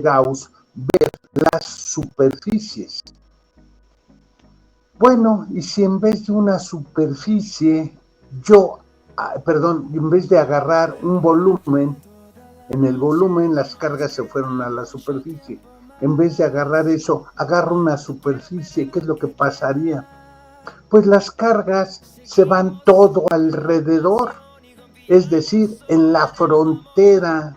Gauss ver las superficies. Bueno, y si en vez de una superficie, en vez de agarrar un volumen, en el volumen las cargas se fueron a la superficie. En vez de agarrar eso, agarro una superficie, ¿qué es lo que pasaría? Pues las cargas se van todo alrededor, es decir, en la frontera,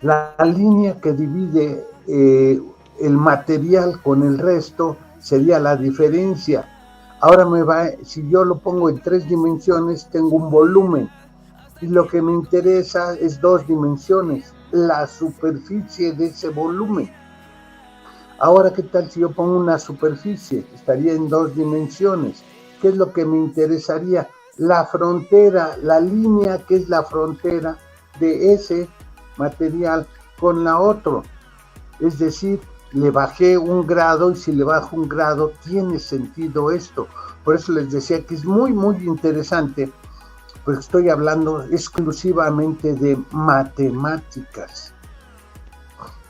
la línea que divide el material con el resto sería la diferencia. Ahora si yo lo pongo en 3 dimensiones, tengo un volumen, y lo que me interesa es 2 dimensiones, la superficie de ese volumen. Ahora, ¿qué tal si yo pongo una superficie? Estaría en 2 dimensiones. ¿Qué es lo que me interesaría? La frontera, la línea que es la frontera de ese material con la otra. Es decir, le bajé 1 grado, y si le bajo 1 grado, tiene sentido esto. Por eso les decía que es muy, muy interesante, porque estoy hablando exclusivamente de matemáticas.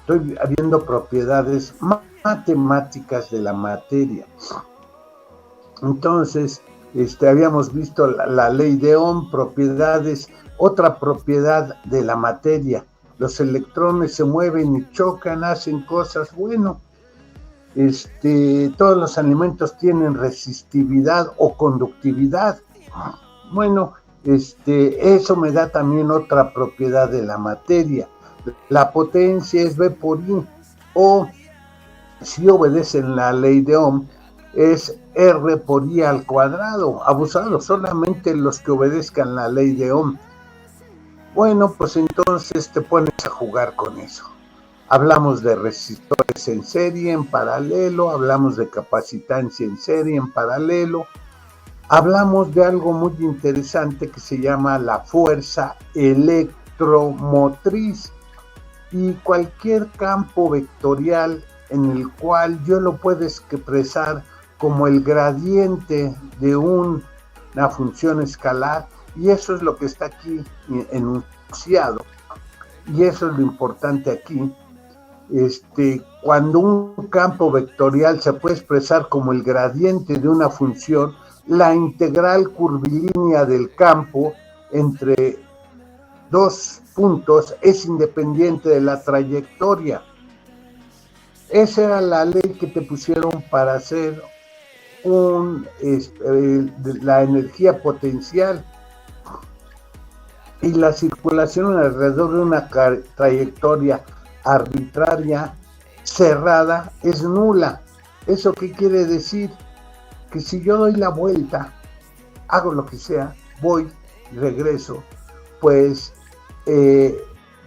Estoy viendo propiedades matemáticas de la materia. Entonces, habíamos visto la ley de Ohm, propiedades, otra propiedad de la materia. Los electrones se mueven y chocan, hacen cosas. Bueno, todos los alimentos tienen resistividad o conductividad. Bueno, eso me da también otra propiedad de la materia. La potencia es V por I, o si obedecen la ley de Ohm, es R por I al cuadrado. Abusado, solamente los que obedezcan la ley de Ohm. Bueno, pues entonces te pones a jugar con eso. Hablamos de resistores en serie, en paralelo, hablamos de capacitancia en serie, en paralelo. Hablamos de algo muy interesante que se llama la fuerza electromotriz, y cualquier campo vectorial en el cual yo lo puedo expresar como el gradiente de una función escalar, y eso es lo que está aquí enunciado, y eso es lo importante aquí. Cuando un campo vectorial se puede expresar como el gradiente de una función, la integral curvilínea del campo entre 2 puntos es independiente de la trayectoria. Esa era la ley que te pusieron para hacer la energía potencial, y la circulación alrededor de una trayectoria arbitraria cerrada es nula. ¿Eso qué quiere decir? Que si yo doy la vuelta, hago lo que sea, voy, regreso, pues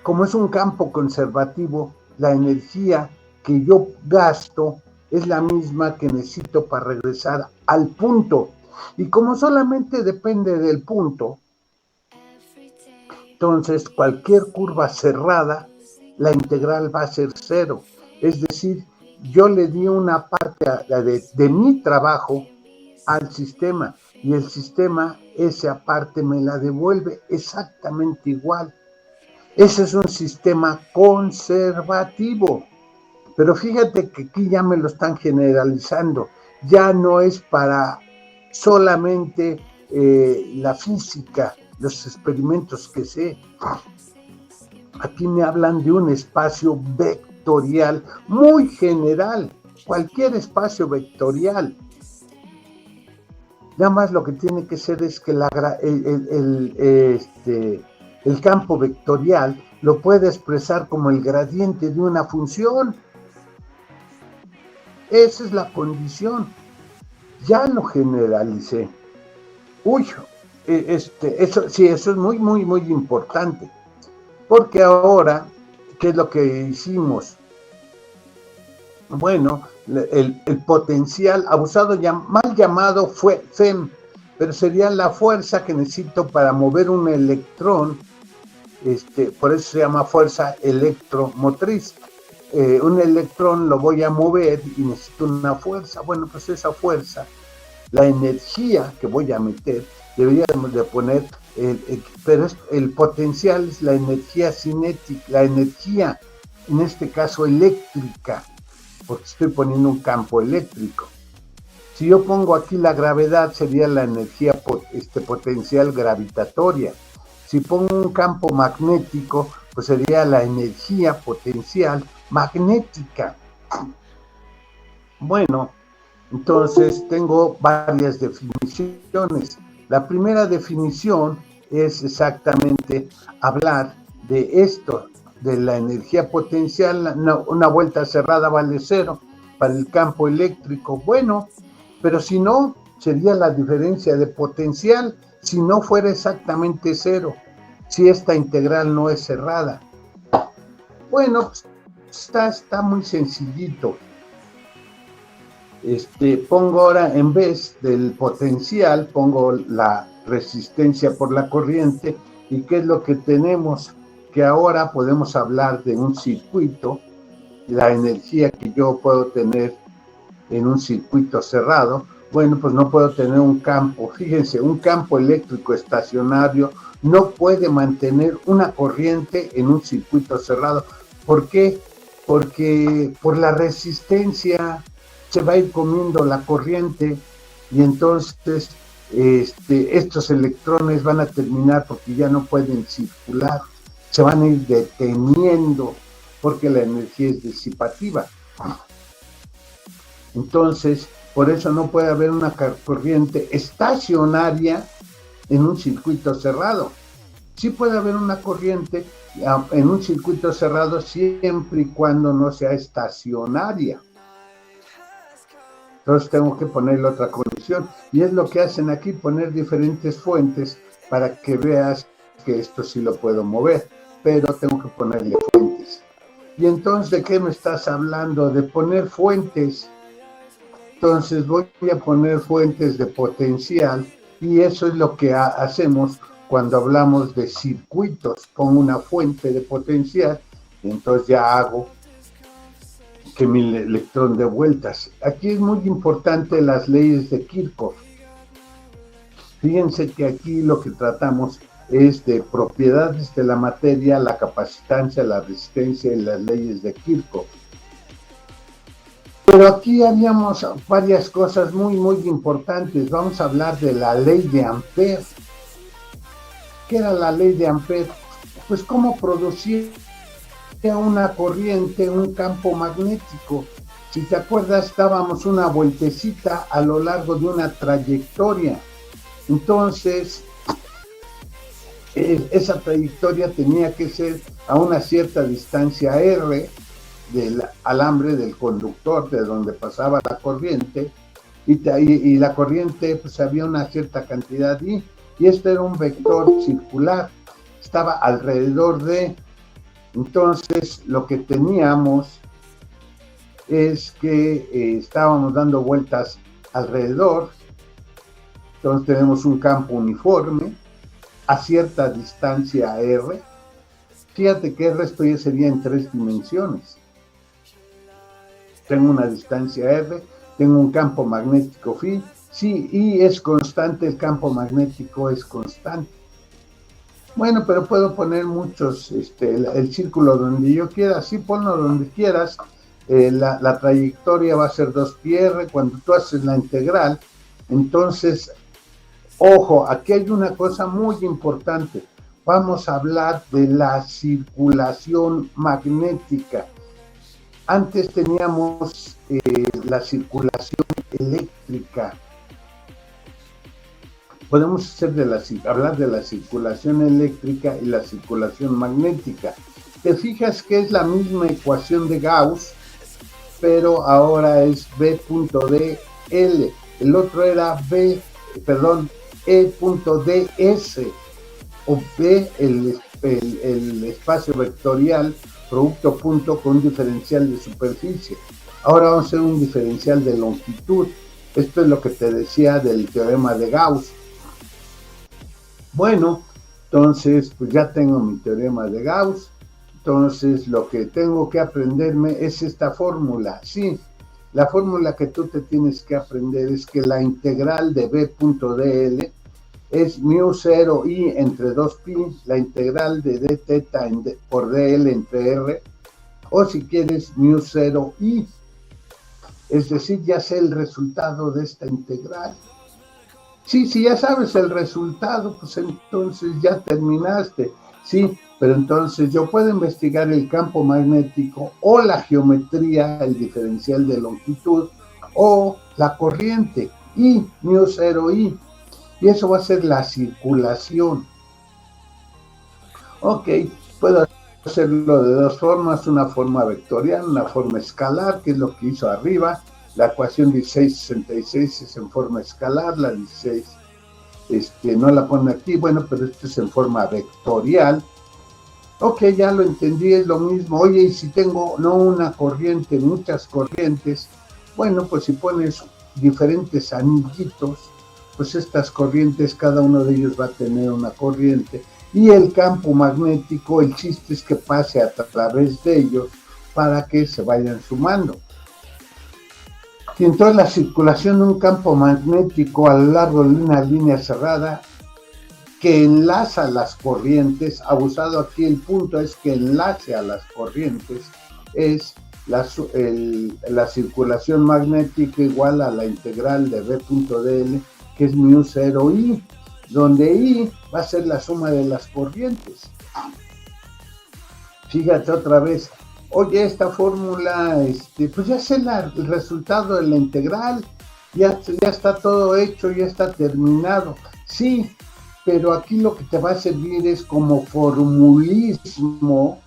como es un campo conservativo, la energía que yo gasto es la misma que necesito para regresar al punto. Y como solamente depende del punto, entonces cualquier curva cerrada, la integral va a ser 0. Es decir, yo le di una parte de mi trabajo al sistema, y el sistema esa parte me la devuelve exactamente igual. Ese es un sistema conservativo. Pero fíjate que aquí ya me lo están generalizando. Ya no es para solamente la física, los experimentos que sé. Aquí me hablan de un espacio vectorial muy general, cualquier espacio vectorial. Nada más lo que tiene que ser es que el campo vectorial lo puede expresar como el gradiente de una función. Esa es la condición. Ya lo generalicé. Eso es muy, muy, muy importante. Porque ahora, ¿qué es lo que hicimos? Bueno, el potencial abusado, mal llamado FEM, pero sería la fuerza que necesito para mover un electrón, por eso se llama fuerza electromotriz. Un electrón lo voy a mover y necesito una fuerza. Bueno, pues esa fuerza La energía que voy a meter, deberíamos de poner, pero el potencial es la energía cinética, la energía, en este caso eléctrica, porque estoy poniendo un campo eléctrico. Si yo pongo aquí la gravedad, sería la energía potencial gravitatoria. Si pongo un campo magnético, pues sería la energía potencial magnética. Bueno, entonces tengo varias definiciones. La primera definición es exactamente hablar de esto, de la energía potencial. Una vuelta cerrada vale cero para el campo eléctrico. Bueno, pero si no, sería la diferencia de potencial si no fuera exactamente cero, si esta integral no es cerrada. Bueno, está muy sencillito. Pongo ahora, en vez del potencial, pongo la resistencia por la corriente. ¿Y qué es lo que tenemos? Que ahora podemos hablar de un circuito, la energía que yo puedo tener en un circuito cerrado. Bueno, pues no puedo tener un campo. Fíjense, un campo eléctrico estacionario no puede mantener una corriente en un circuito cerrado. ¿Por qué? Porque por la resistencia se va a ir comiendo la corriente y entonces estos electrones van a terminar porque ya no pueden circular, se van a ir deteniendo porque la energía es disipativa. Entonces, por eso no puede haber una corriente estacionaria en un circuito cerrado. Sí puede haber una corriente en un circuito cerrado siempre y cuando no sea estacionaria. Entonces tengo que ponerle otra condición. Y es lo que hacen aquí, poner diferentes fuentes para que veas que esto sí lo puedo mover. Pero tengo que ponerle fuentes. Y entonces, ¿de qué me estás hablando? De poner fuentes. Entonces voy a poner fuentes de potencial. Y eso es lo que hacemos cuando hablamos de circuitos. Pongo una fuente de potencial. Y entonces ya hago que mi electrón dé vueltas. Aquí es muy importante las leyes de Kirchhoff. Fíjense que aquí lo que tratamos es de propiedades de la materia, la capacitancia, la resistencia y las leyes de Kirchhoff. Pero aquí haríamos varias cosas muy importantes. Vamos a hablar de la ley de Ampère. ¿Qué era la ley de Ampère? Pues cómo producir una corriente, un campo magnético. Si te acuerdas, dábamos una vueltecita a lo largo de una trayectoria. Entonces, esa trayectoria tenía que ser a una cierta distancia R del alambre del conductor, de donde pasaba la corriente, y la corriente, pues había una cierta cantidad y esto era un vector circular, estaba alrededor de. Entonces, lo que teníamos es que estábamos dando vueltas alrededor. Entonces tenemos un campo uniforme a cierta distancia R. Fíjate que el resto ya sería en 3 dimensiones. Tengo una distancia R, tengo un campo magnético phi, sí, y es constante, el campo magnético es constante. Bueno, pero puedo poner muchos, el círculo donde yo quiera, sí, ponlo donde quieras. La trayectoria va a ser 2πr cuando tú haces la integral. Entonces, ojo, aquí hay una cosa muy importante. Vamos a hablar de la circulación magnética. Antes teníamos la circulación eléctrica. Podemos hablar de la circulación eléctrica y la circulación magnética. Te fijas que es la misma ecuación de Gauss, pero ahora es B.dl. El otro era E.ds, o B, el espacio vectorial, producto punto con un diferencial de superficie. Ahora vamos a hacer un diferencial de longitud. Esto es lo que te decía del teorema de Gauss. Bueno, entonces pues ya tengo mi teorema de Gauss. Entonces lo que tengo que aprenderme es esta fórmula, sí, La fórmula que tú te tienes que aprender es que la integral de b.dl es μ0 i entre 2pi, la integral de d teta por dl entre r, o si quieres μ0 i, es decir, ya sé el resultado de esta integral. Sí, si ya sabes el resultado, pues entonces ya terminaste. Sí, pero entonces yo puedo investigar el campo magnético o la geometría, el diferencial de longitud, o la corriente, I, μ0 i, y eso va a ser la circulación. Ok, puedo hacerlo de dos formas, una forma vectorial, una forma escalar, que es lo que hizo arriba. La ecuación 1666 es en forma escalar, la 16 no la pone aquí, bueno, pero esto es en forma vectorial. Ok, ya lo entendí, es lo mismo. Oye, y si tengo no una corriente, muchas corrientes, bueno, pues si pones diferentes anillitos, pues estas corrientes, cada uno de ellos va a tener una corriente, y el campo magnético, el chiste es que pase a través de ellos para que se vayan sumando. Y entonces la circulación de un campo magnético a lo largo de una línea cerrada que enlaza las corrientes, abusado aquí el punto es que enlace a las corrientes, es la circulación magnética igual a la integral de b.dl, que es μ0 i, donde i va a ser la suma de las corrientes. Fíjate otra vez, oye, esta fórmula, pues ya sé el resultado de la integral, ya está todo hecho, ya está terminado. Sí, pero aquí lo que te va a servir es como formulismo,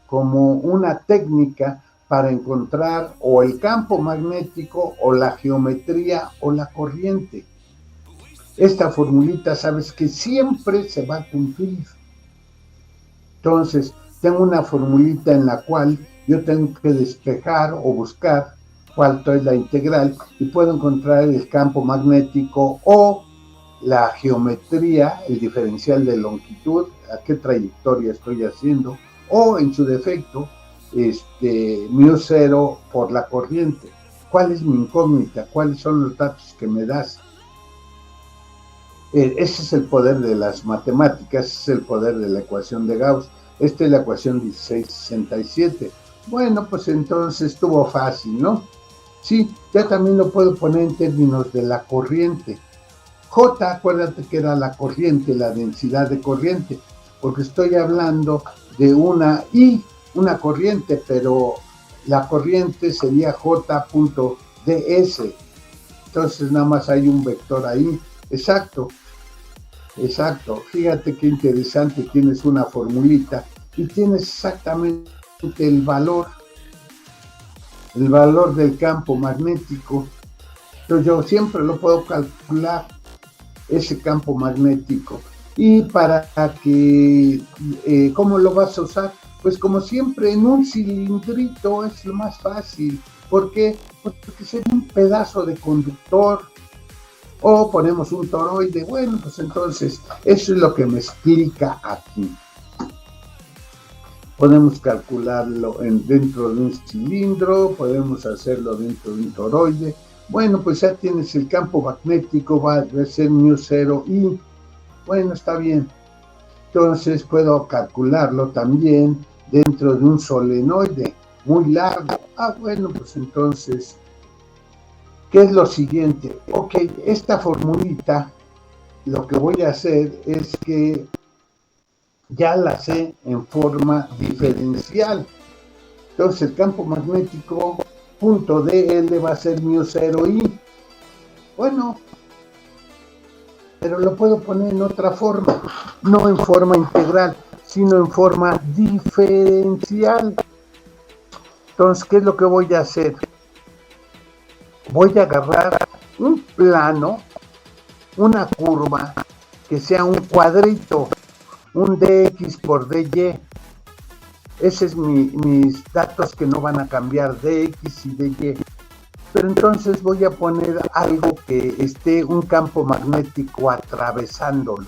como una técnica para encontrar o el campo magnético o la geometría o la corriente. Esta formulita sabes que siempre se va a cumplir. Entonces, tengo una formulita en la cual yo tengo que despejar o buscar cuánto es la integral y puedo encontrar el campo magnético o la geometría, el diferencial de longitud, a qué trayectoria estoy haciendo, o en su defecto, μ0 por la corriente. ¿Cuál es mi incógnita? ¿Cuáles son los datos que me das? Ese es el poder de las matemáticas, ese es el poder de la ecuación de Gauss. Esta es la ecuación 1667. Bueno, pues entonces estuvo fácil, ¿no? Sí, ya también lo puedo poner en términos de la corriente. J, acuérdate que era la corriente, la densidad de corriente, porque estoy hablando de una I, una corriente, pero la corriente sería J.ds. Entonces nada más hay un vector ahí. Exacto. Fíjate qué interesante, tienes una formulita y tienes exactamente el valor del campo magnético. Entonces yo siempre lo puedo calcular, ese campo magnético. Y para que, ¿cómo lo vas a usar? Pues como siempre en un cilindrito es lo más fácil. ¿Por qué? Porque sería un pedazo de conductor. O ponemos un toroide. Bueno, pues entonces eso es lo que me explica aquí. Podemos calcularlo dentro de un cilindro, podemos hacerlo dentro de un toroide. Bueno, pues ya tienes el campo magnético, va a ser μ0 i. Bueno, está bien. Entonces puedo calcularlo también dentro de un solenoide muy largo. Bueno, pues entonces, ¿qué es lo siguiente? Ok, esta formulita, lo que voy a hacer es que ya la sé en forma diferencial. Entonces el campo magnético punto DL va a ser μ0 i. Bueno, pero lo puedo poner en otra forma, no en forma integral, sino en forma diferencial. Entonces, ¿qué es lo que voy a hacer? Voy a agarrar un plano, una curva, que sea un cuadrito, un dx por dy. Ese es mis datos que no van a cambiar, dx y dy. Pero entonces voy a poner algo que esté un campo magnético atravesándolo.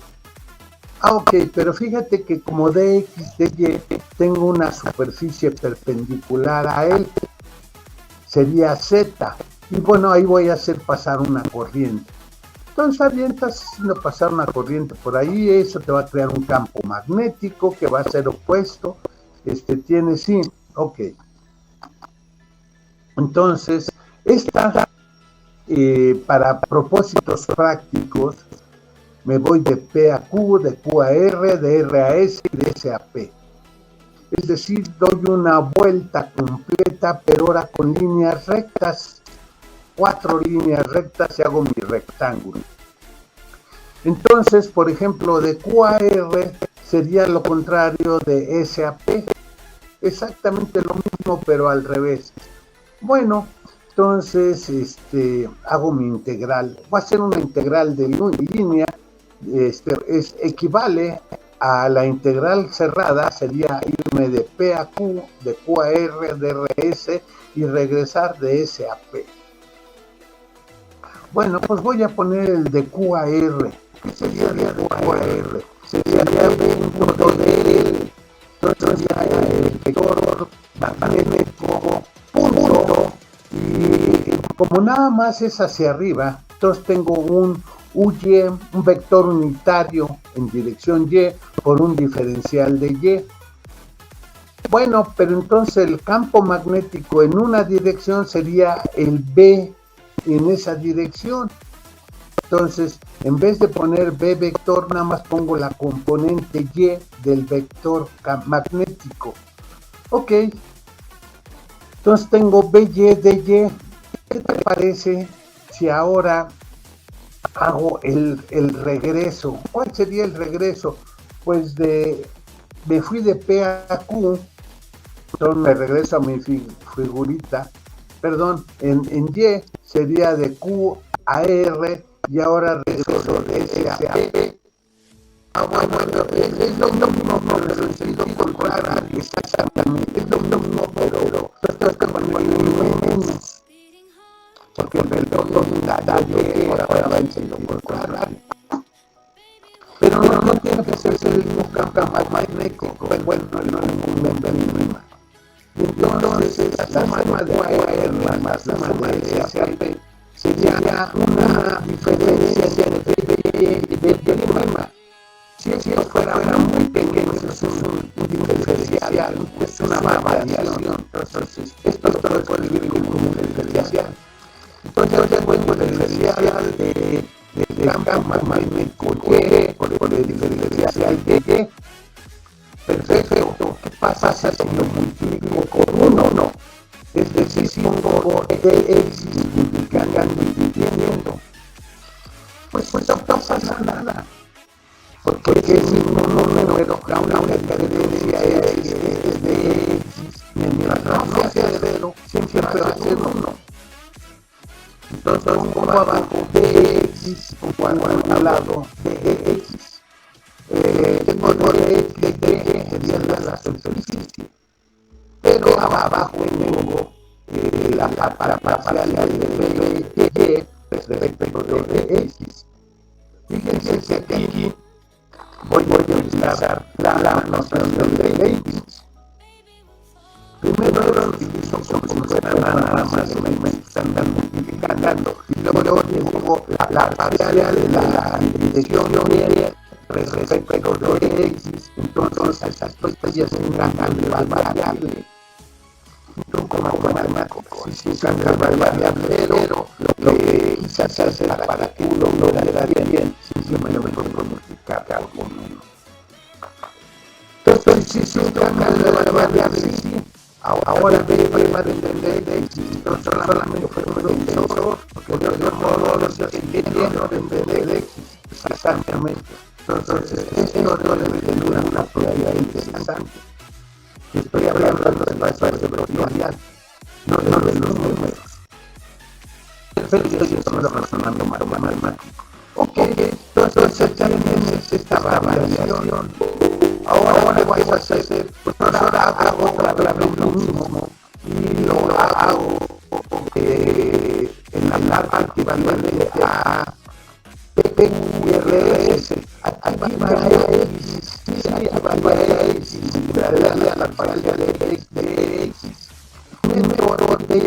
Ok, pero fíjate que como dx, dy, tengo una superficie perpendicular a él. sería Z. Y bueno, ahí voy a hacer pasar una corriente. Entonces avientas haciendo pasar una corriente por ahí, eso te va a crear un campo magnético que va a ser opuesto. Tiene sí, ok. Entonces, esta, para propósitos prácticos, me voy de P a Q, de Q a R, de R a S y de S a P. Es decir, doy una vuelta completa, pero ahora con líneas rectas, 4 líneas rectas y hago mi rectángulo. Entonces, por ejemplo, de Q a R sería lo contrario de S a P. Exactamente lo mismo, pero al revés. Bueno, entonces hago mi integral. Voy a hacer una integral de línea. Equivale a la integral cerrada, sería irme de P a Q, de Q a R, de R a S y regresar de S a P. Bueno, pues voy a poner el de Q a R. ¿Qué sería de Q a R? Sería un punto de L. Entonces ya el vector magnético punto. Y como nada más es hacia arriba, entonces tengo un UY, un vector unitario en dirección Y por un diferencial de Y. Bueno, pero entonces el campo magnético en una dirección sería el B en esa dirección. Entonces, en vez de poner B vector, nada más pongo la componente Y del vector magnético. Ok. Entonces tengo BY de Y. ¿Qué te parece si ahora hago el regreso? ¿Cuál sería el regreso? Pues me fui de P a Q, entonces me regreso a mi figurita, perdón, en Y sería de Q a R y ahora regreso de S a P. Bueno, es lo mismo, pero en sentido contrario, exactamente, es lo mismo, pero esto es como el menos, porque el vector unitario ahora va en sentido contrario. Pero no tiene que ser el mismo campo magnético, bueno, no es ningún problema. Entonces, la suma de AR más la suma de SAP sería una diferencia entre B y problema. Si esto fuera muy pequeño, es un diferencial, es una variación. Entonces, esto lo puedo escribir como un diferencial. Entonces, yo tengo el diferencial de campo magnético Y por el diferencial de Y. Perfecto. ¿Qué pasa si lo multiplico por 1? No. Es decir, si pongo X multiplicando y dividiendo, pues no pasa nada. Porque es un número, una diferencia es de X, mientras no sea cero, siempre va a ser 1. Entonces pongo abajo de X, pongo a un lado de X. Tengo de X de Y, sería la superficie. Pero abajo tengo la parcial de Y respecto de X. Fíjense que aquí voy a utilizar la notación de X. Primero lo utilizo como si fuera nada más me están multiplicando. Y luego dibujo la parcial de la dirección Y respecto de X. Entonces esas dos ya se encargan de la variable. Entonces como matemático, si se encarga de variable, pero lo que quise hacer para que uno lo viera bien, simplemente me puedo multiplicar con 1. Entonces si se encarga de la variable, sí. Ahora va de entender de X, entonces solamente fue un vencedor, porque de otro modo los que entienden de entender de X, exactamente. Entonces, esto debe tener una propiedad interesante. Estoy hablando de la espacio vectorial, no de los números. Perfecto, yo estoy razonando matemático. Ok, entonces ya tienes esta variación. Ahora voy a hacer, pues ahora hago otra vez lo mismo y lo hago en la parte equivalente a PQRS. Aquí va a X, aquí va a X, y la parcial de X. Me voy de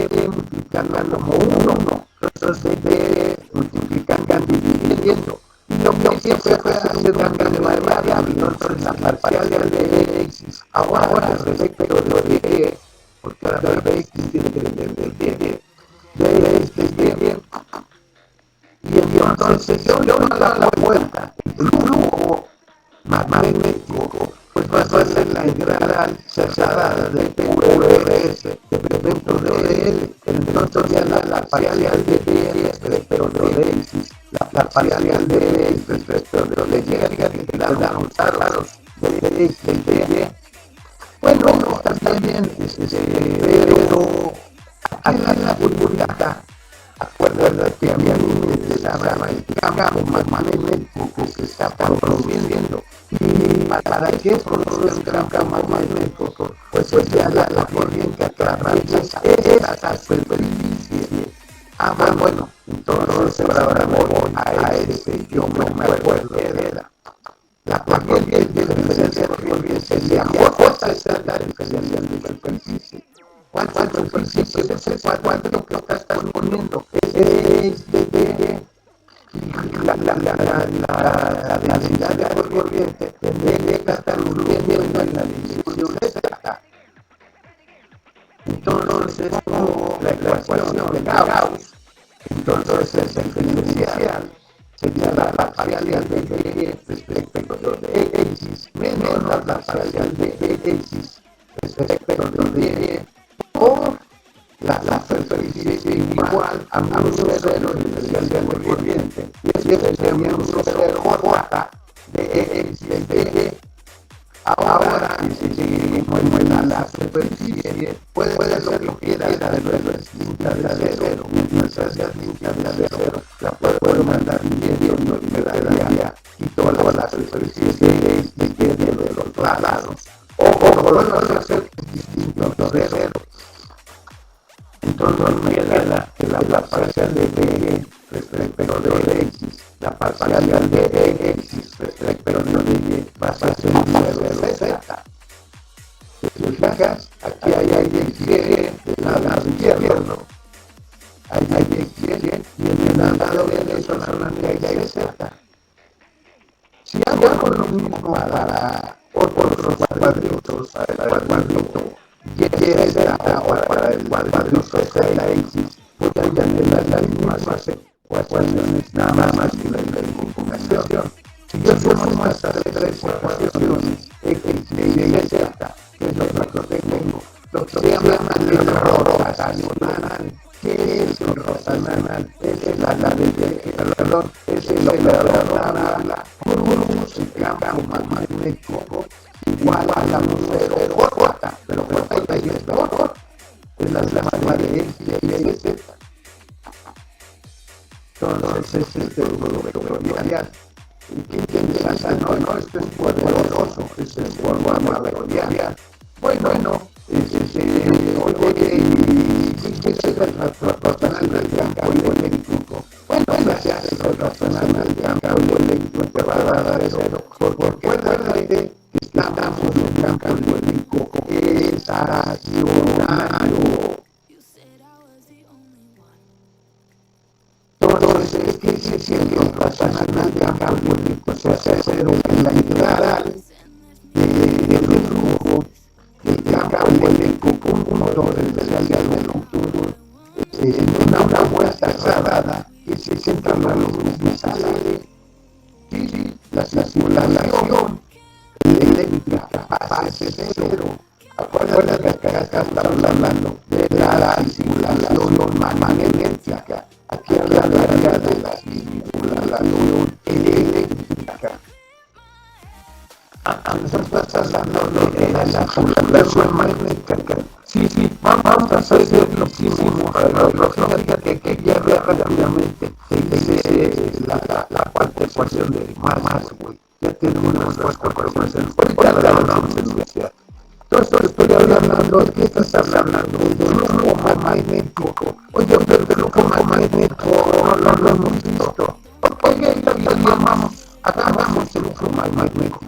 marcando como uno, entonces de multiplican dividiendo. Y lo que siempre fue hacer un cambio de variable, entonces la parcial de x, ahora respecto de y, porque ahora de x tiene que tener de x de y. Y entonces yo le voy a dar la vuelta, el flujo magnético, pues va a ser la integral cerrada de P por RS dentro de L. Entonces ya la parcial de B respecto de X, la parcial de X respecto de Y, que da los árboles de X y de Y. Bueno, está bien, pero aquí en la burbuja, acuérdate que a mí me interesaba el campo magnético que se está produciendo. ¿Y para qué produce un campo magnético? Pues ya la corriente que atraviesa esa superficie. Bueno, entonces ahora me voy a ese, yo no me acuerdo de la corriente de diferencia de corriente sería cuánta es la diferencia de superficie. ¿Cuánta superficie es ese cuadro que estás poniendo? Es de la densidad de corriente de Cataluña en la distribución Z. Entonces, la ecuación de Gauss, entonces el diferencial sería la parcial de Y respecto de X menos la parcial de X respecto de Y por la superficie igual a menos cero diferencial de corriente. Y ese sería menos cero J de X de Y. Ahora, si seguimos en la superficie, puede ser lo que quieras, pero es distinta de cero. Mientras sea distinta de cero, la puedo mandar dividiendo y no me daría y toda la superficie es de los dos lados. O puedo hacer distinto de cero. Entonces me queda la parcial de B respecto de X, la parcial de X respecto de Y va a ser de Z. Si te fijas, aquí hay X del lado izquierdo, hay X y en el lado derecho solamente hay Z. Si hago lo mismo para otros cuadritos, para el cuadrito Y Z o para el cuadrito ZX, voy a tener las mismas ecuaciones, nada más que la información. Si yo sumo estas tres ecuaciones, X, Y, Z, que es lo que tengo, lo que se llama el error rotacional. ¿Qué es el rotacional? Es la ley del error, es el operador produce el campo magnético igual a la cero J, pero J y es mejor, es la suma de X y Y Z. Entonces es el número vectorial. ¿Y qué piensa? No, esto es poderoso, esto es forma vectorial. Bueno, oye, ¿qué es el rotacional del campo eléctrico? Bueno, se hace el rotacional del campo eléctrico que va a dar cero, porque acuérdate que estamos en un campo eléctrico estacionario. Entonces, ¿qué es el rotacional del campo eléctrico? Se hace cero en la integral del flujo del campo eléctrico con motores del futuro en una vuelta cerrada que se centra en los mismos sale y la simulación eléctrica pasa de cero. Acuérdate que acá estamos hablando de la simulación magnética. Aquí hablaría de la simulación eléctrica. Nosotros estamos hablando de la simulación magnética. Sí, vamos a hacer lo que hicimos, pero fíjate que ya rápidamente la cuarta ecuación de Maxwell. Ya tenemos las cuatro ecuaciones. Ahorita la vamos a estudiar. Entonces estoy hablando, ¿de qué estás hablando? De un flujo magnético. Oye, pero el flujo magnético no lo hemos visto. Oye, hagamos el flujo magnético.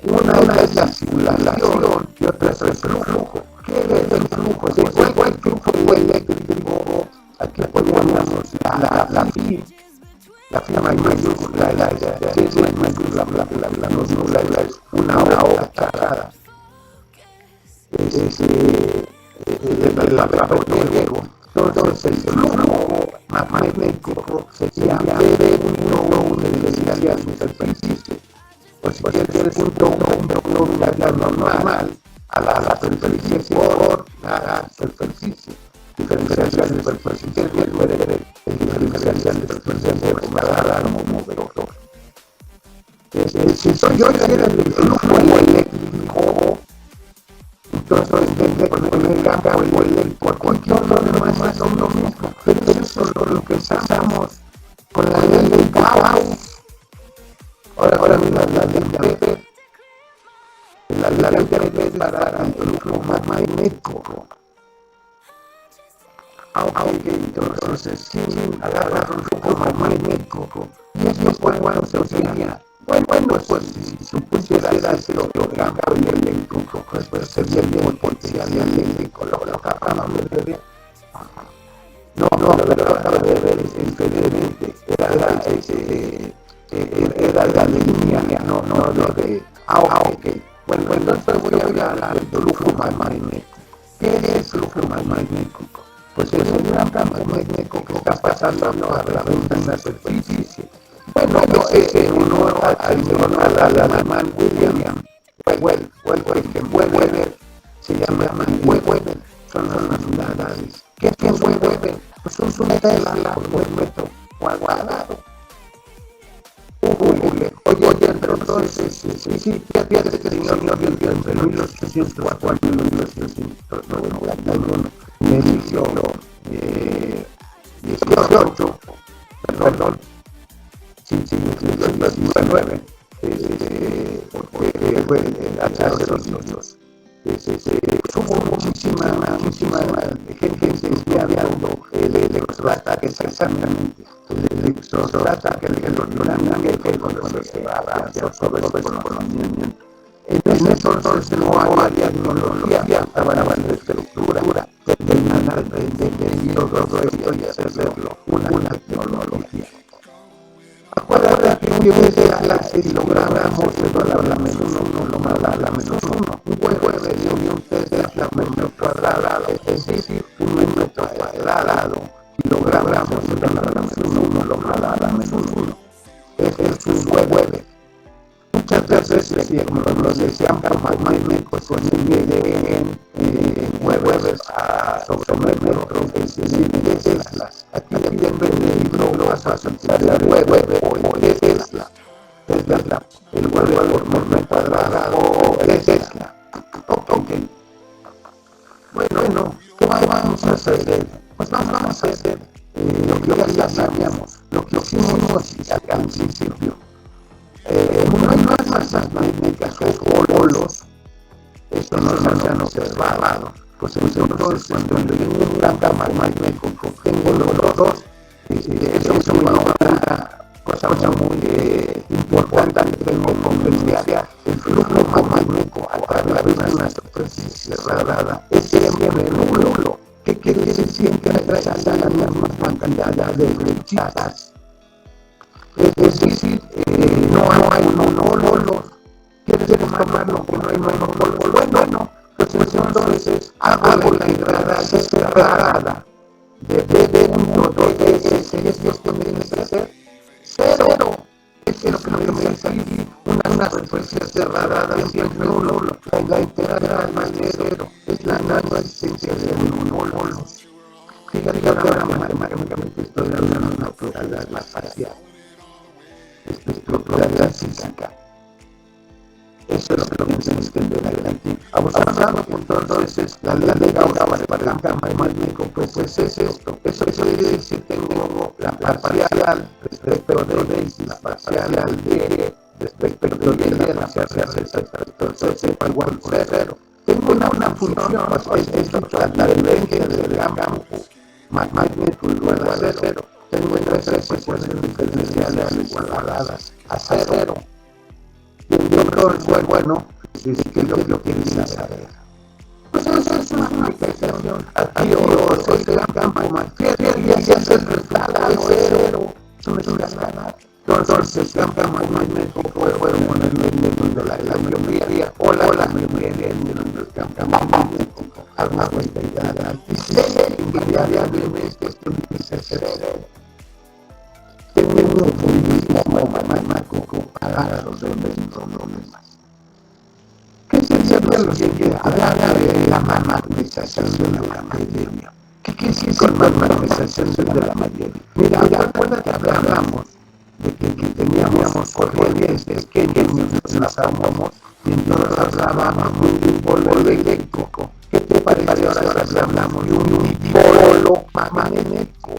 Una es la simulación y otra es el flujo. ¿Qué es el flujo? Si fue el flujo eléctrico, la firma mayúscula, la mayúscula, la minúscula es una O tachada. La griego. Entonces el flujo magnético sería B1 de superficie. Pues si quieres punto normal a la superficie por la superficie. Diferencial de superficie, el diferencial de superficie para dar un vector. Si yo quiero el flujo eléctrico, entonces con el campo eléctrico, cualquier otro es lo mismo. Pero eso es lo que pensamos con la ley de Gauss. Ahora mira la ley de Weber. La ley de Weber para el flujo magnético. Aunque entonces si agarrar un flujo magnético y eso cuando se sería bueno pues si pusiera ese otro campo eléctrico pues sería el potencial eléctrico lo acabamos de ver. No, pero acaba de ver es diferente. Era la línea, no lo de ok. Bueno, entonces voy a hablar del flujo magnético. ¿Qué es el flujo magnético? Pues es un gran campo magnético que está pasando a través de una superficie. Bueno, ese uno al alemán William Weber, se llama Weber, son las unidades. ¿Qué es Weber? Pues es una tela por metro cuadrado. Oye, pero entonces, sí, ya piensas que el señor vivió entre 1804 y 1891, en el siglo XVIII, perdón, sí, en el siglo XIX, porque fue el hachazo de los niños. Hubo muchísima gente estudiando el electroataque, exactamente. El electroataque, el cuando se va hacia todo el niño. En eso entonces no había tecnología, estaba la estructura, terminar de todo esto y hacerlo una tecnología. Acuérdate que hubiese clases y logramos la menos uno, un huevo de unión de la menos cuadrada, es decir, un metro cuadrado, y logramos la menos uno, la menos uno, es un huevo. Muchas veces, como nos decían, pues con huevos a sobre metros de Tesla. Aquí viendo en el libro vas a sentar el huevo o el Tesla. El huevo por metro cuadrado o el Tesla. Ok. Bueno, ¿qué vamos a hacer? Pues vamos a hacer lo que ya sabíamos, lo que hicimos al principio. No es masas magnéticas o polos, esto no se han observado. Pues entonces cuando tengo un gran campo magnético, tengo los dos, eso me va a dar cosa muy importante que tengo que comprender. El flujo magnético a través de una superficie cerrada es siempre nulo. ¿Qué quiere decir? Siempre rechaza la misma cantidad de flechitas. Es decir, no hay monolos. ¿Quieres tomarlo que no hay monolos? Bueno, pues entonces hago la entrada cerrada de un nodo de ese, y es lo que me tienes que hacer. Cero. Es lo que me decir una superficie cerrada siempre nulo. La entrada más de cero es la no existencia de monolos. Fíjate que ahora matemáticamente estoy hablando de una pluralidad más facial. Estructura física. Eso es lo que tienes que entender aquí. Abusando, entonces, la ley de Gauss para el campo magnético, pues es esto. Eso quiere decir que tengo la parcial respecto de la parcial de respecto de la parcial entonces es igual a cero. Tengo una función, pues es la diferencia del campo magnético igual a cero. Tengo tres ecuaciones diferenciales igualadas a cero. Y entonces, bueno, sí que yo quería saber. Pues eso es una magnetización, adiós, es el campo magnético y ese es el resultado cero, es una escala. Entonces, el campo magnético puede poner el medio de la geometría o la geometría del campo magnético. Alguna cuenta y sé invariablemente esto dice cero. Tenemos un fluidismo matemático para los problemas. ¿Qué sería lo siguiente? Hablar de la magnetización de la materia. ¿Qué es con magnetización de la materia? Mira, recuerda que hablamos de que teníamos corrientes pequeñas en las átomos y entonces hablábamos de un polo eléctrico. ¿Qué te parece ahora si hablamos de un dipolo magnético?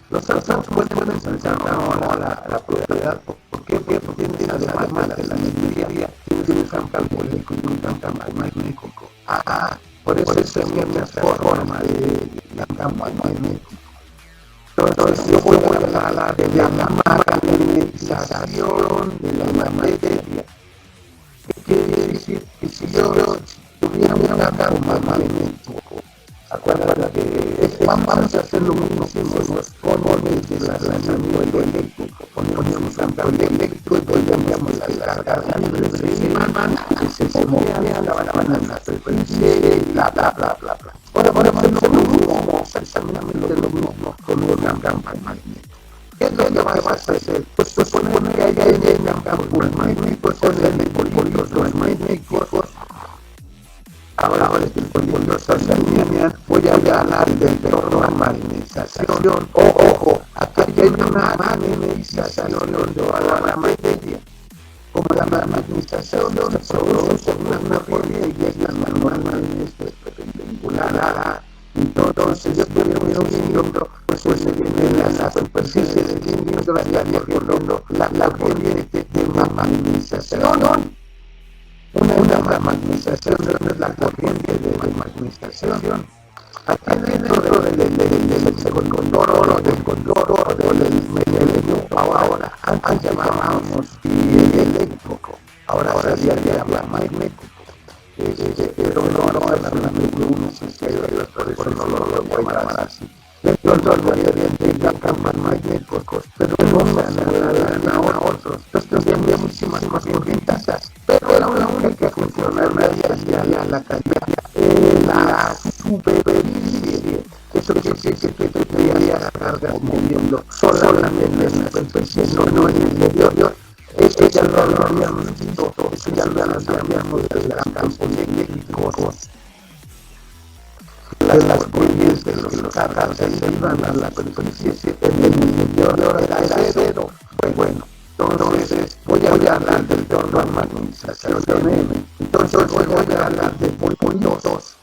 Los átomos pueden pensar ahora la pluralidad, porque tienes además de la energía, tienes un campo eléctrico y un campo magnético. Por eso es que forma de campo magnético. Entonces yo voy a hablar de la magnetización de la materia. ¿Qué quiere decir? Que si yo tuviera un campo magnético, acuérdate que vamos a hacer lo mismo que hicimos con el desplazamiento eléctrico. Ponemos un campo eléctrico y volvemos a la carga libre que se movía la frecuencia y bla. Ahora vamos a hacer lo mismo, exactamente lo mismo con un campo magnético. ¿Qué es lo que vas a hacer? Pues supone que haya un campo magnético con los magnéticos. Ahora que voy a hablar del magnetización. Ojo, aquí hay una magnetización de la materia. Como la magnetización se produce por una corriente y es la manualmente perpendicular. Entonces, yo tuviera un cilindro, pues se viene a la superficie del cilindro y estaría corriendo la corriente de una magnetización. Una magnetización es la corriente de magnetización. Aquí dentro del condor o del medio ahora, antes llamábamos eléctrico, ahora sería magnético. Pero no solamente uno se por eso no lo voy a llamar así. Dentro del campo magnético, pero no se añadirán a otros. Entonces tendría muchísimas corrientes, pero la única que funcionaría sería la calidad, la superficie. Eso quiere decir que tendría las cargas moviendo solamente en la superficie, no en el interior. Eso ya lo habíamos visto, eso ya lo habíamos de los campos eléctricos. Las corrientes de los cargas se iban a la superficie en el interior era cero. Bueno, entonces voy a hablar del torno a magnetización M. Entonces voy a hablar de polígonos.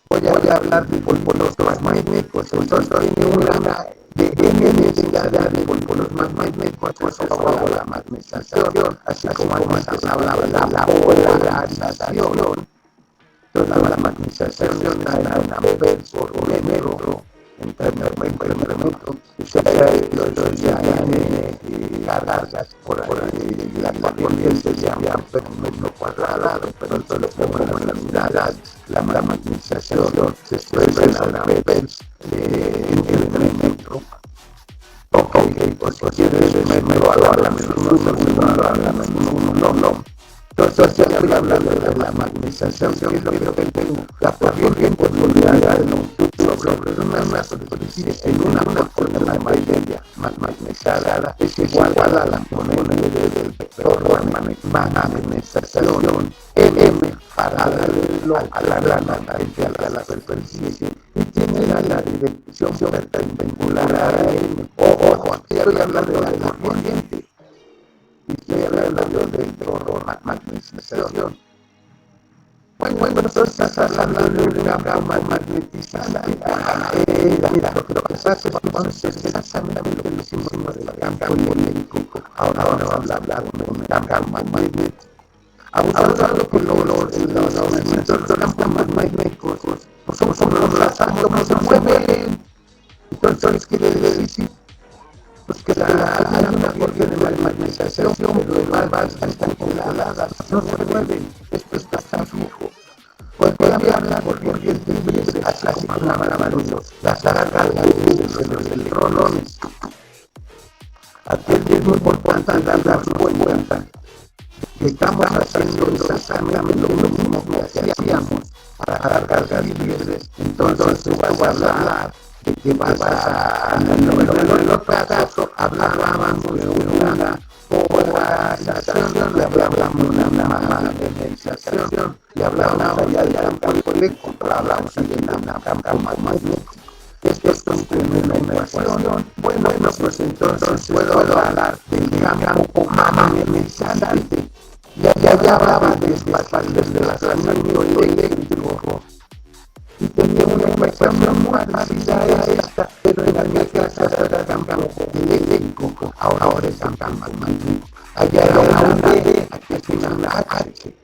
Voy a hablar de polígonos magnéticos. Entonces tiene una de N densidad de polígonos magnéticos, pues hago la magnetización, así como antes hablaba de la polarización. Entonces la magnetización está en amperes por metro, entre metro, y se ya en cargas por ahí, la corriente se llama amperes metro cuadrado, pero entonces como en las unidades, la magnetización se expresa en amperes entre metro. Ok, pues si quieres metro a la menos uno, segundo a la menos uno, no. Entonces ya voy a hablar de la magnetización, que es lo que tengo. La corriente polarizada de longitud sobre una superficie en una fórmula de materia magnetizada es igual a la componente del vector magnetización M paralelo a la tangente a la superficie y tiene la dirección perpendicular a M. Ojo, aquí voy a hablar de la corriente. Y estoy hablando del magnetización. Bueno, entonces estás hablando de una gama magnetizada. Mira, lo que se hace es exactamente lo que hicimos en el campo eléctrico. Ahora vamos a hablar de un campo magnético. Abusando que los elementos del campo magnético son los átomos se mueven. Entonces quiere decir que hay una corriente de magnetización, pero el va bastante congelada, no se mueve, esto está fijo. hablar de corrientes libres, así como hablaban las cargas libres de los electrones. Aquí es muy importante darnos cuenta que estamos haciendo exactamente lo mismo que hacíamos para cargas libres. Entonces tú vas a hablar de que vas a... En el otro caso hablábamos de una polarización, le hablamos de una magnetización, le hablamos ya del campo eléctrico, hablamos de un campo magnético. Esto es una ecuación. Bueno, pues entonces puedo hablar del campo magnetizante. Ya hablaba desde el tratamiento eléctrico y tenía una ecuación muy parecida a esta, pero en aquel caso era campo eléctrico, ahora es campo magnético. Allá era una D, aquí es una H.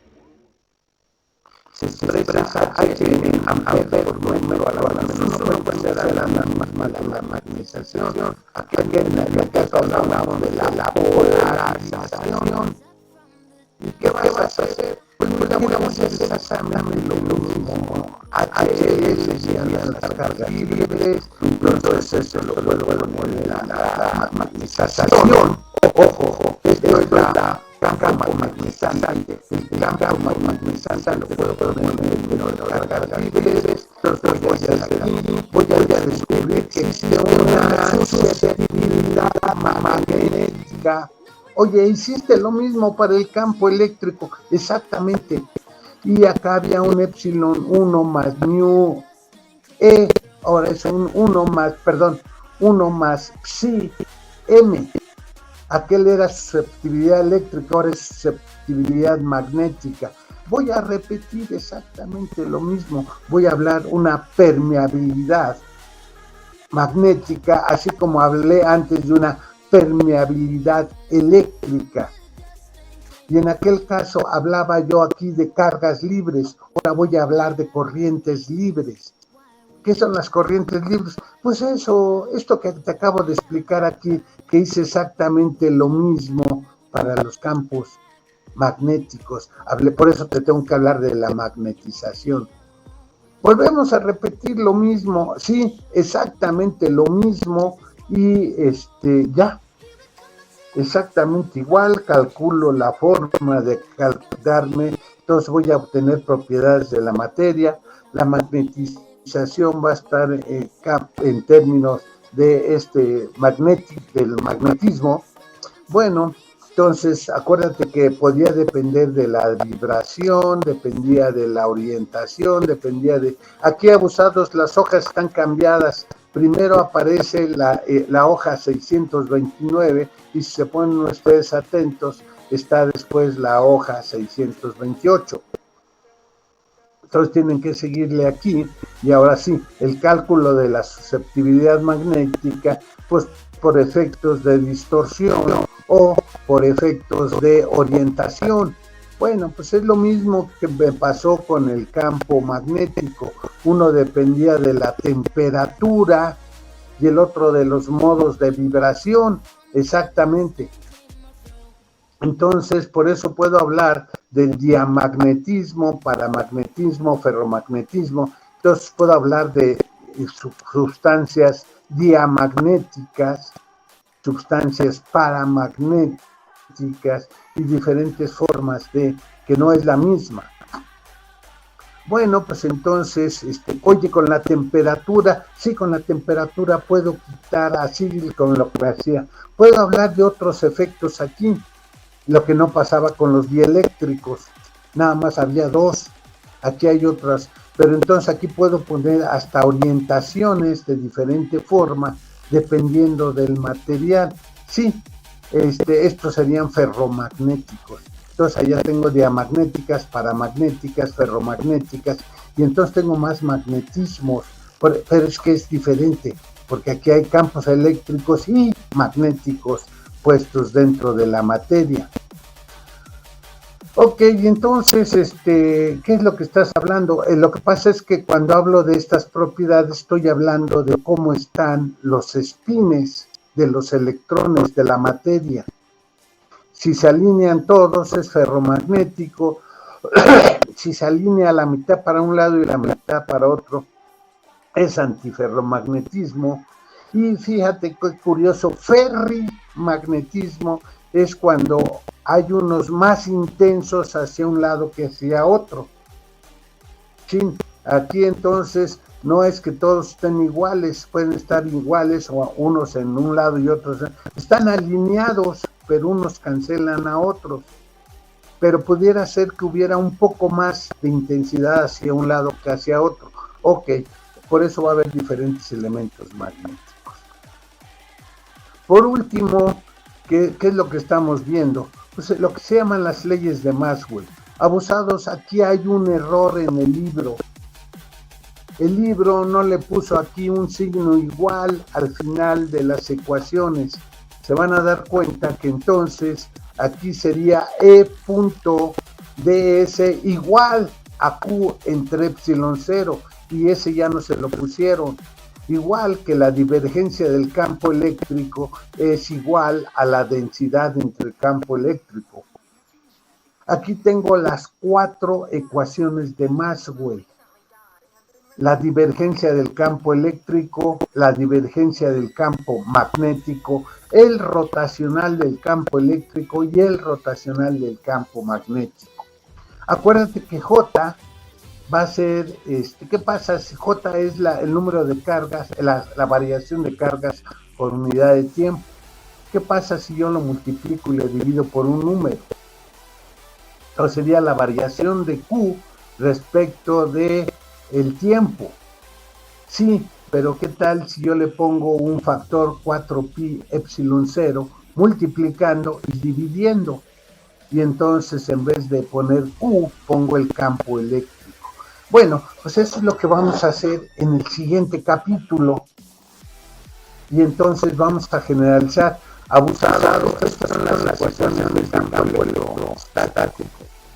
Se expresa H en amperes por número a la banda menos 1 puede dar la magnetización. Aquí en el caso hablamos de la polarización. ¿Y qué vas a hacer? Pues mira, vamos a hacer exactamente lo mismo. HS serían las cargas libres, entonces eso lo vuelvo a poner la magnetización. Ojo, esto es la campo magnetizante. El campo magnetizante lo puedo poner en las cargas libres. Entonces voy a descubrir que existe una susceptibilidad magnética. Oye, hiciste lo mismo para el campo eléctrico, exactamente. Y acá había un epsilon 1 más mu e, ahora es un 1 más psi m. Aquel era susceptibilidad eléctrica, ahora es susceptibilidad magnética. Voy a repetir exactamente lo mismo. Voy a hablar una permeabilidad magnética, así como hablé antes de una permeabilidad eléctrica. Y en aquel caso hablaba yo aquí de cargas libres, ahora voy a hablar de corrientes libres. ¿Qué son las corrientes libres? Pues esto que te acabo de explicar aquí, que hice exactamente lo mismo para los campos magnéticos. Por eso te tengo que hablar de la magnetización. Volvemos a repetir lo mismo, sí, exactamente lo mismo, y ya, exactamente igual, calculo la forma de calcularme, entonces voy a obtener propiedades de la materia. La magnetización va a estar en términos de del magnetismo. Bueno, entonces acuérdate que podía depender de la vibración, dependía de la orientación, dependía de... Aquí abusados, las hojas están cambiadas. Primero aparece la hoja 629 y si se ponen ustedes atentos, está después la hoja 628. Entonces tienen que seguirle aquí, y ahora sí, el cálculo de la susceptibilidad magnética, pues por efectos de distorsión o por efectos de orientación. Bueno, pues es lo mismo que me pasó con el campo magnético. Uno dependía de la temperatura y el otro de los modos de vibración, exactamente. Entonces, por eso puedo hablar del diamagnetismo, paramagnetismo, ferromagnetismo. Entonces puedo hablar de sustancias diamagnéticas, sustancias paramagnéticas y diferentes formas de que no es la misma. Bueno, pues entonces, oye, con la temperatura, sí, con la temperatura puedo quitar así con lo que hacía. Puedo hablar de otros efectos aquí, lo que no pasaba con los dieléctricos, nada más había dos, aquí hay otras, pero entonces aquí puedo poner hasta orientaciones de diferente forma, dependiendo del material. Sí, estos serían ferromagnéticos. Entonces allá tengo diamagnéticas, paramagnéticas, ferromagnéticas, y entonces tengo más magnetismos, pero es que es diferente, porque aquí hay campos eléctricos y magnéticos puestos dentro de la materia. Ok, y entonces, ¿qué es lo que estás hablando? Lo que pasa es que cuando hablo de estas propiedades estoy hablando de cómo están los espines de los electrones de la materia. Si se alinean todos es ferromagnético, si se alinea la mitad para un lado y la mitad para otro, es antiferromagnetismo. Y fíjate qué curioso, ferrimagnetismo es cuando hay unos más intensos hacia un lado que hacia otro. Sí, aquí entonces no es que todos estén iguales, pueden estar iguales o unos en un lado y otros. Están alineados, pero unos cancelan a otros. Pero pudiera ser que hubiera un poco más de intensidad hacia un lado que hacia otro. Ok, por eso va a haber diferentes elementos magnéticos. Por último, ¿qué es lo que estamos viendo? Pues lo que se llaman las leyes de Maxwell. Abusados, aquí hay un error en el libro. El libro no le puso aquí un signo igual al final de las ecuaciones. Se van a dar cuenta que entonces aquí sería E.ds igual a Q entre epsilon 0 y ese ya no se lo pusieron. Igual que la divergencia del campo eléctrico es igual a la densidad entre el campo eléctrico. Aquí tengo las 4 ecuaciones de Maxwell. La divergencia del campo eléctrico, la divergencia del campo magnético, el rotacional del campo eléctrico y el rotacional del campo magnético. Acuérdate que J va a ser, ¿qué pasa si J es el número de cargas, la variación de cargas por unidad de tiempo? ¿Qué pasa si yo lo multiplico y le divido por un número? Entonces sería la variación de Q respecto de el tiempo. Sí, pero ¿qué tal si yo le pongo un factor 4pi epsilon 0 multiplicando y dividiendo? Y entonces en vez de poner Q, pongo el campo eléctrico. Bueno, pues eso es lo que vamos a hacer en el siguiente capítulo. Y entonces vamos a generalizar. Abusados, estas son las ecuaciones del campo electrostático.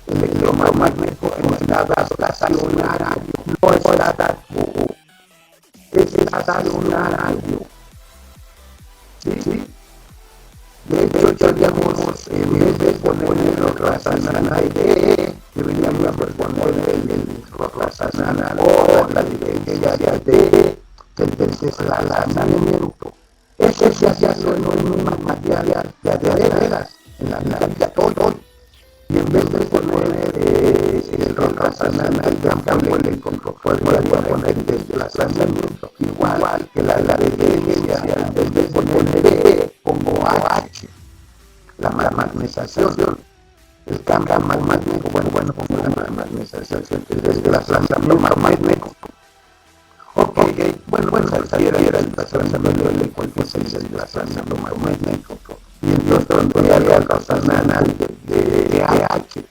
El electromagnético en estado estacionario. No estático. Es estacionario. ¿Sí? De hecho, ya habíamos, en vez de poner el rotacional de deberíamos poner el rotacional o la diferencia de del desplazamiento. Eso se hace en un material de veras, en la todo. Y en vez de poner el rotacional del campo eléctrico, podría poner el desplazamiento, igual que la diferencia, en vez de poner B, pongo H. La magnetización, el campo magnético, bueno, pongo la magnetización, el desplazamiento magnético. Ok, bueno, aquí era el desplazamiento eléctrico, que es el desplazamiento magnético. Y entonces pondría el rotacional de H.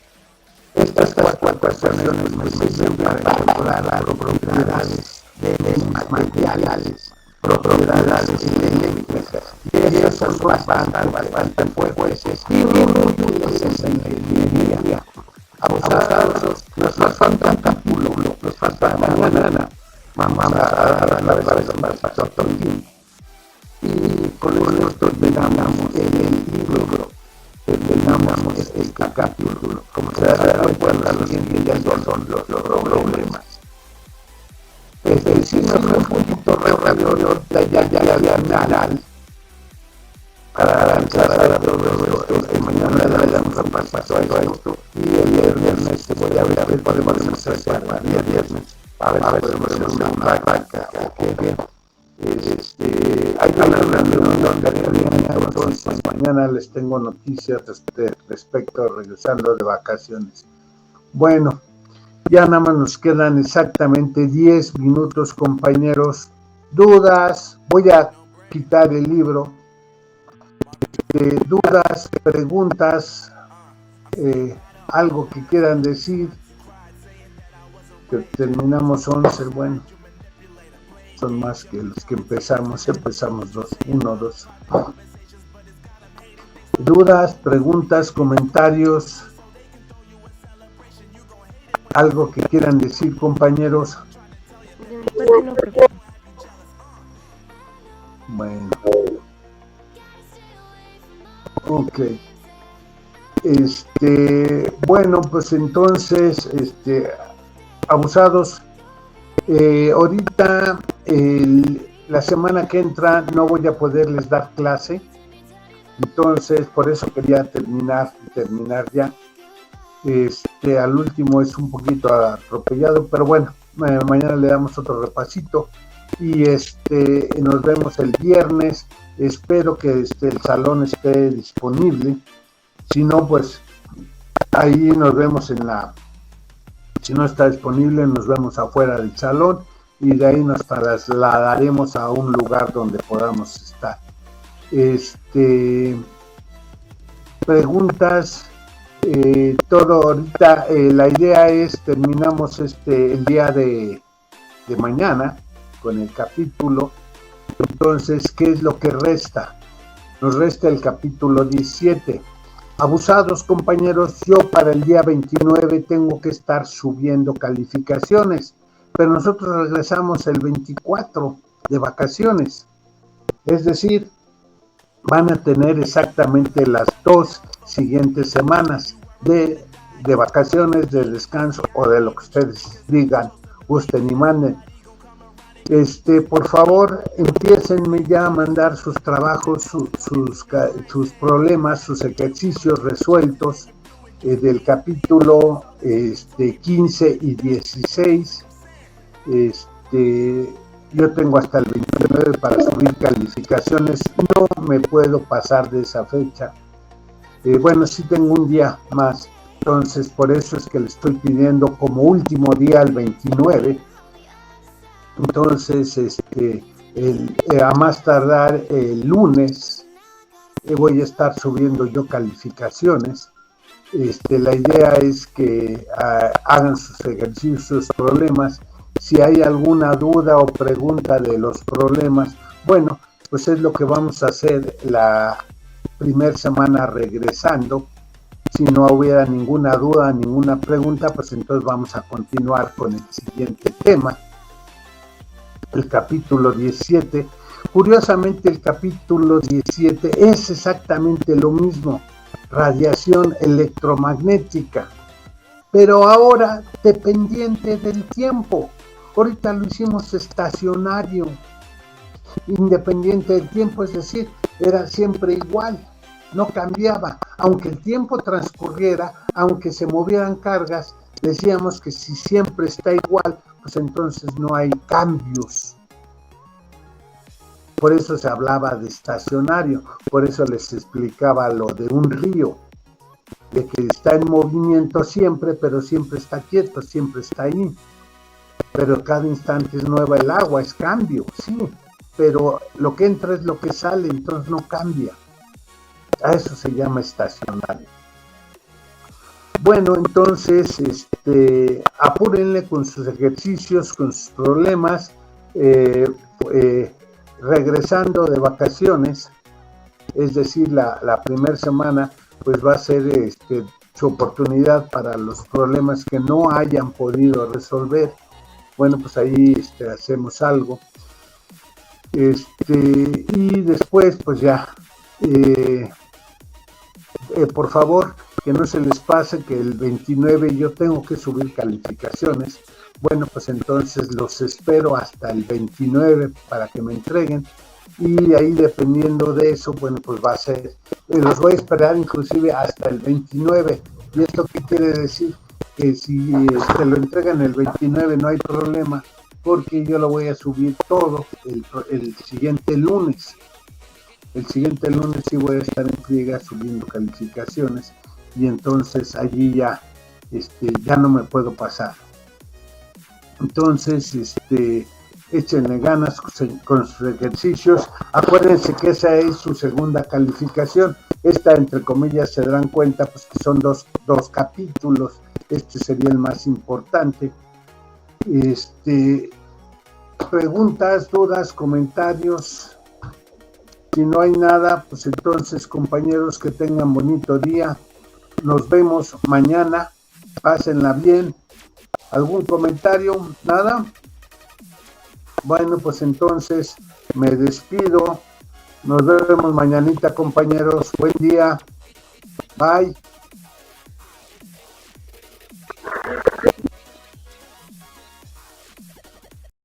Estas 4 ecuaciones me sirven para calcular las propiedades de los materiales, propiedades eléctricas. Y esas son bastante fuertes y muy útiles en la ingeniería. Abusados, nos falta un capítulo, nos falta mañana. Vamos a hablar de más factores. Y con esto terminamos el libro. Terminamos este capítulo. Como se dará cuenta, los siguientes son los problemas. Es decir, un poquito rápido, ya canal para avanzar a todo esto. Mañana le damos un paso a esto. Y el viernes voy a ver podemos hacer para el viernes. A ver si podemos hacer una vaca. Ok, bien. Hay una reunión de línea, entonces mañana les tengo noticias respecto a regresando de vacaciones. Bueno, ya nada más nos quedan exactamente 10 minutos, compañeros. Dudas, voy a quitar el libro. Dudas, preguntas, algo que quieran decir. Que terminamos 11, bueno. Son más que los que empezamos 1, 2. Dudas, preguntas, comentarios, algo que quieran decir, compañeros. Bueno, ok. Bueno, pues entonces, abusados, ahorita, la semana que entra no voy a poderles dar clase, entonces por eso quería terminar ya. Al último es un poquito atropellado, pero bueno, mañana le damos otro repasito y nos vemos el viernes. Espero que el salón esté disponible. Si no, pues ahí nos vemos si no está disponible, nos vemos afuera del salón y de ahí nos trasladaremos a un lugar donde podamos estar. Preguntas, todo ahorita, la idea es, terminamos el día de mañana con el capítulo. Entonces, ¿qué es lo que resta? Nos resta el capítulo 17. Abusados, compañeros, yo para el día 29 tengo que estar subiendo calificaciones, pero nosotros regresamos el 24 de vacaciones. Es decir, van a tener exactamente las 2 siguientes semanas de vacaciones, de descanso o de lo que ustedes digan, gusten y manden. Por favor, empiecenme ya a mandar sus trabajos, sus problemas, sus ejercicios resueltos del capítulo 15 y 16. Yo tengo hasta el 29 para subir calificaciones, no me puedo pasar de esa fecha. Bueno, sí tengo un día más, entonces por eso es que le estoy pidiendo como último día el 29. Entonces, a más tardar el lunes voy a estar subiendo yo calificaciones. La idea es que hagan sus ejercicios, sus problemas. Si hay alguna duda o pregunta de los problemas, bueno, pues es lo que vamos a hacer la primera semana regresando. Si no hubiera ninguna duda, ninguna pregunta, pues entonces vamos a continuar con el siguiente tema. El capítulo 17. Curiosamente, el capítulo 17 es exactamente lo mismo, radiación electromagnética, pero ahora dependiente del tiempo. Ahorita lo hicimos estacionario, independiente del tiempo, es decir, era siempre igual, no cambiaba, aunque el tiempo transcurriera, aunque se movieran cargas, decíamos que si siempre está igual, pues entonces no hay cambios. Por eso se hablaba de estacionario, por eso les explicaba lo de un río, de que está en movimiento siempre, pero siempre está quieto, siempre está ahí. Pero cada instante es nueva el agua, es cambio, sí, pero lo que entra es lo que sale, entonces no cambia. A eso se llama estacionario. Bueno, entonces, apúrenle con sus ejercicios, con sus problemas, regresando de vacaciones, es decir, la primera semana, pues va a ser su oportunidad para los problemas que no hayan podido resolver. Bueno, pues ahí hacemos algo. Y después, pues ya, por favor, que no se les pase que el 29 yo tengo que subir calificaciones. Bueno, pues entonces los espero hasta el 29 para que me entreguen. Y ahí, dependiendo de eso, bueno, pues va a ser, los voy a esperar inclusive hasta el 29. ¿Y esto qué quiere decir? Que si lo entregan el 29 no hay problema, porque yo lo voy a subir todo el siguiente lunes. El siguiente lunes sí voy a estar en friega subiendo calificaciones y entonces allí ya, ya no me puedo pasar. Entonces, échenle ganas con sus ejercicios. Acuérdense que esa es su segunda calificación. Esta, entre comillas, se darán cuenta pues que son dos capítulos. Este sería el más importante. Preguntas, dudas, comentarios. Si no hay nada, pues entonces, compañeros, que tengan bonito día. Nos vemos mañana. Pásenla bien. ¿Algún comentario? ¿Nada? Bueno, pues entonces me despido. Nos vemos mañanita, compañeros. Buen día. Bye.